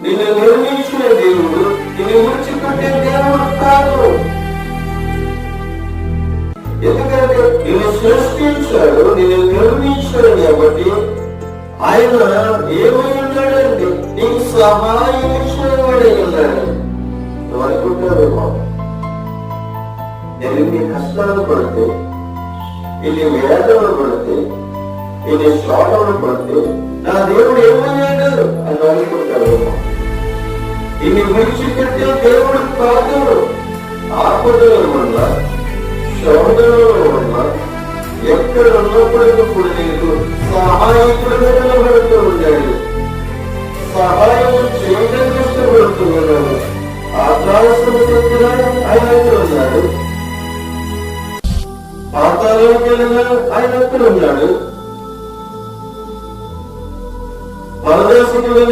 నిన్ను నిర్మించిన దేవుడు నిన్ను విడిచిపెట్టే దేవుడు కాదు. ఎందుకంటే నిన్ను సృష్టించాడు, నిన్ను నిర్మించాడు కాబట్టి ఆయన ఏమై ఉన్నాడండి? నీకు సహాయం ఇచ్చేవాడై ఉన్నాడు. నువ్వు అనుకుంటారు నేను ఇన్ని కష్టాలు పడితే, ఇన్ని వేదనలు పడితే, ఇన్ని శ్వాసలు పడితే నా దేవుడు ఏమయ్యాడు అని అనుకుంటారు. ఇన్ని విడిచిపెట్టే దేవుడు కాదు. ఆపదల వల్ల, శోధనల వల్ల ఎక్కడ ఉన్నప్పుడు నీకు సహాయకుడుగా నిలబడుతూ ఉన్నాడు. సహాయం చేయడం ఇష్టపడుతున్నాడు. ఆకాశం దగ్గర ఆయన అక్కడ ఉన్నాడు, పాతాళంకి వెళ్ళినా ఆయన అక్కడ ఉన్నాడు, పరదేశంకి వెళ్ళి